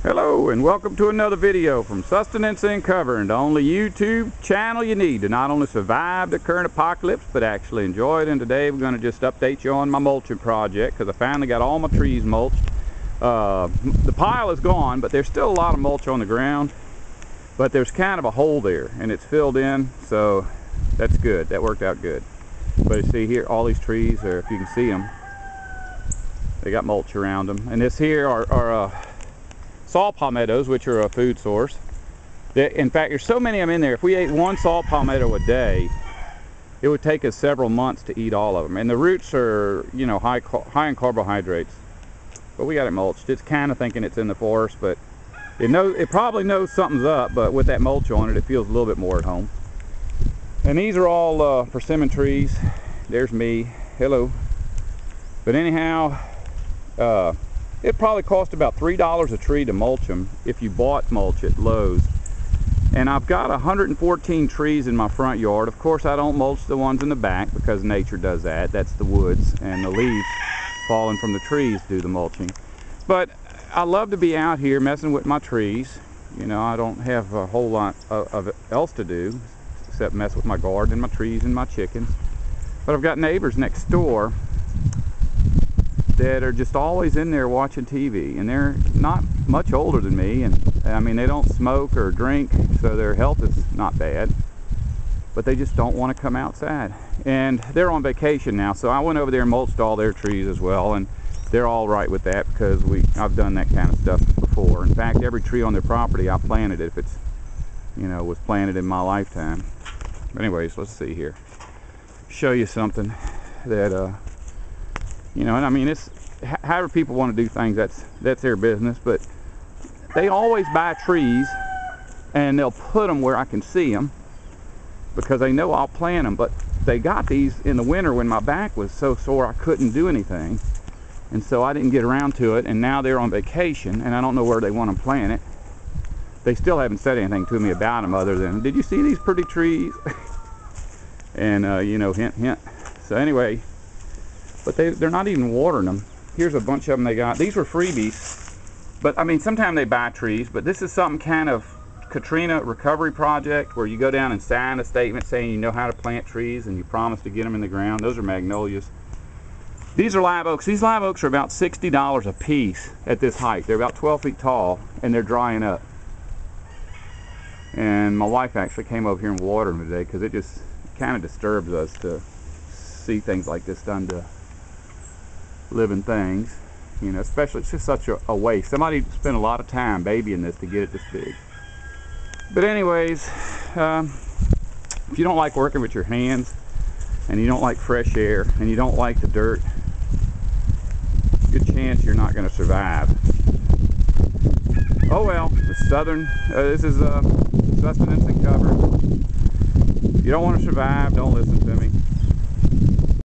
Hello and welcome to another video from Sustenance and Cover, the only YouTube channel you need to not only survive the current apocalypse but actually enjoy it. And today we're going to just update you on my mulching project because I finally got all my trees mulched. The pile is gone, but there's still a lot of mulch on the ground, but there's kind of a hole there and it's filled in, so that's good. That worked out good. But you see here, all these trees, or if you can see them, they got mulch around them. And this here are saw palmettos, which are a food source. In fact, there's so many of them in there. If we ate one saw palmetto a day, it would take us several months to eat all of them. And the roots are, you know, high in carbohydrates. But we got it mulched. It's kind of thinking it's in the forest, but it probably knows something's up. But with that mulch on it, it feels a little bit more at home. And these are all persimmon trees. There's me. Hello. But anyhow, it probably cost about $3 a tree to mulch them if you bought mulch at Lowe's. And I've got 114 trees in my front yard. Of course, I don't mulch the ones in the back because nature does that. That's the woods, and the leaves falling from the trees do the mulching. But I love to be out here messing with my trees. You know, I don't have a whole lot of else to do except mess with my garden and my trees and my chickens. But I've got neighbors next door that are just always in there watching TV, and they're not much older than me, and I mean, they don't smoke or drink, so their health is not bad, but they just don't want to come outside. And they're on vacation now, so I went over there and mulched all their trees as well, and they're all right with that because I've done that kind of stuff before. In fact, every tree on their property I planted, if it's, you know, was planted in my lifetime. But anyways, let's see here, show you something that you know, and I mean, it's however people want to do things, that's their business, but they always buy trees and they'll put them where I can see them because they know I'll plant them. But they got these in the winter when my back was so sore I couldn't do anything, and so I didn't get around to it. And now they're on vacation and I don't know where they want to plant it. They still haven't said anything to me about them other than, did you see these pretty trees? And you know, hint hint. So anyway, but they're not even watering them. Here's a bunch of them they got. These were freebies, but I mean, sometimes they buy trees, but this is some kind of Katrina recovery project where you go down and sign a statement saying you know how to plant trees and you promise to get them in the ground. Those are magnolias. These are live oaks. These live oaks are about $60 a piece at this height. They're about 12 feet tall and they're drying up. And my wife actually came over here and watered them today because it just kind of disturbs us to see things like this done to living things, you know, especially it's just such a waste. Somebody spent a lot of time babying this to get it this big. But anyways, if you don't like working with your hands and you don't like fresh air and you don't like the dirt, good chance you're not going to survive. Oh well, this is Sustenance and Cover. If you don't want to survive, don't listen to me.